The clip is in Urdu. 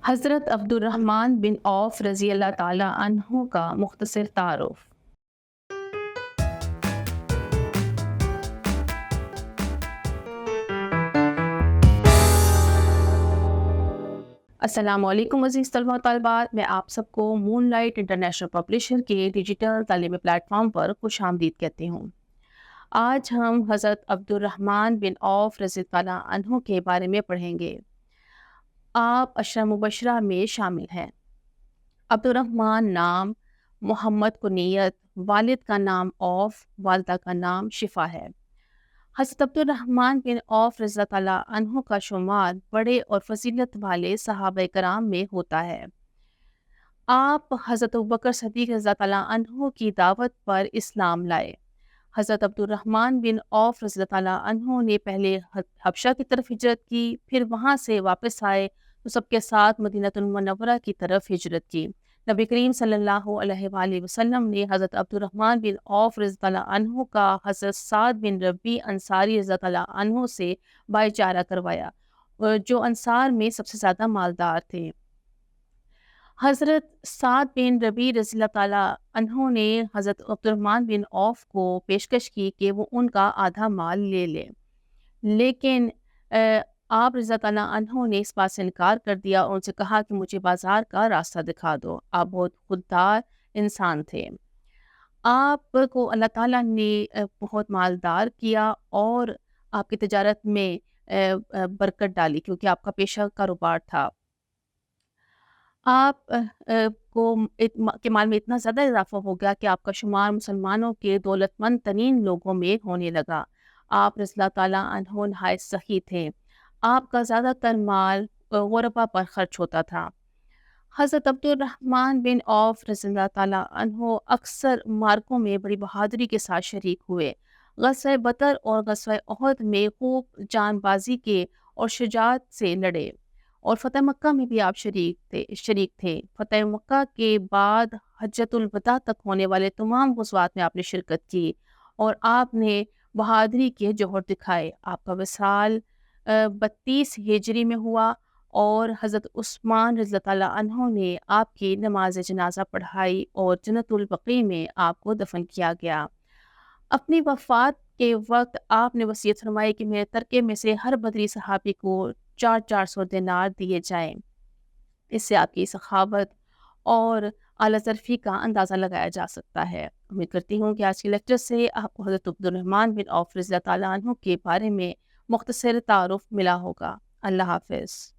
حضرت عبد الرحمن بن عوف رضی اللہ تعالیٰ عنہ کا مختصر تعارف۔ السلام علیکم عزیز طلبہ و طالبات، میں آپ سب کو مون لائٹ انٹرنیشنل پبلشر کے ڈیجیٹل تعلیمی پلیٹ فارم پر خوش آمدید کہتی ہوں۔ آج ہم حضرت عبد الرحمن بن عوف رضی اللہ عنہ کے بارے میں پڑھیں گے۔ آپ عشرہ مبشرہ میں شامل ہیں۔ عبد الرحمن نام، محمد کنیت، والد کا نام عوف، والدہ کا نام شفا ہے۔ حضرت عبد الرحمن بن عوف رضی اللہ عنہ کا شمار بڑے اور فضیلت والے صحابہ کرام میں ہوتا ہے۔ آپ حضرت ابوبکر صدیق رضی اللہ عنہ کی دعوت پر اسلام لائے۔ حضرت عبد الرحمن بن عوف رضی اللہ عنہ نے پہلے حبشہ کی طرف ہجرت کی، پھر وہاں سے واپس آئے تو سب کے ساتھ مدینہ المنورہ کی طرف ہجرت کی۔ نبی کریم صلی اللہ علیہ وآلہ وسلم نے حضرت عبد الرحمن بن عوف رضی اللہ عنہ کا حضرت سعد بن ربیع انصاری رضی اللہ عنہ سے بائع چارہ کروایا، جو انصار میں سب سے زیادہ مالدار تھے۔ حضرت سعد بن ربیع رضی اللہ تعالیٰ عنہ نے حضرت عبد الرحمن بن عوف کو پیشکش کی کہ وہ ان کا آدھا مال لے لے، لیکن آپ رضی اللہ عنہ نے اس بات سے انکار کر دیا اور ان سے کہا کہ مجھے بازار کا راستہ دکھا دو۔ آپ بہت خوددار انسان تھے۔ آپ کو اللہ تعالیٰ نے بہت مالدار کیا اور آپ کی تجارت میں برکت ڈالی، کیونکہ آپ کا پیشہ کاروبار تھا۔ آپ کے مال میں اتنا زیادہ اضافہ ہو گیا کہ آپ کا شمار مسلمانوں کے دولت مند ترین لوگوں میں ہونے لگا۔ آپ رضی اللہ تعالیٰ عنہ نہایت سخی تھے۔ آپ کا زیادہ تر مال غربا پر خرچ ہوتا تھا۔ حضرت عبد الرحمن بن عوف رضی اللہ تعالیٰ عنہ اکثر مارکوں میں بڑی بہادری کے ساتھ شریک ہوئے۔ غزوہ بدر اور غزوہ احد میں خوب جان بازی کے اور شجاعت سے لڑے، اور فتح مکہ میں بھی آپ شریک تھے۔ فتح مکہ کے بعد حجۃ الوداع تک ہونے والے تمام غزوات میں آپ نے شرکت کی اور آپ نے بہادری کے جوہر دکھائے۔ آپ کا وصال 32 ہجری میں ہوا اور حضرت عثمان رضی اللہ عنہ نے آپ کی نماز جنازہ پڑھائی اور جنت البقیع میں آپ کو دفن کیا گیا۔ اپنی وفات کے وقت آپ نے وصیت فرمائی کہ میرے ترکے میں سے ہر بدری صحابی کو 400 دینار دیے جائیں۔ اس سے آپ کی سخاوت اور اعلیٰ ظرفی کا اندازہ لگایا جا سکتا ہے۔ امید کرتی ہوں کہ آج کے لیکچر سے آپ کو حضرت عبد الرحمن بن عوف رضی اللہ تعالیٰ عنہ کے بارے میں مختصر تعارف ملا ہوگا۔ اللہ حافظ۔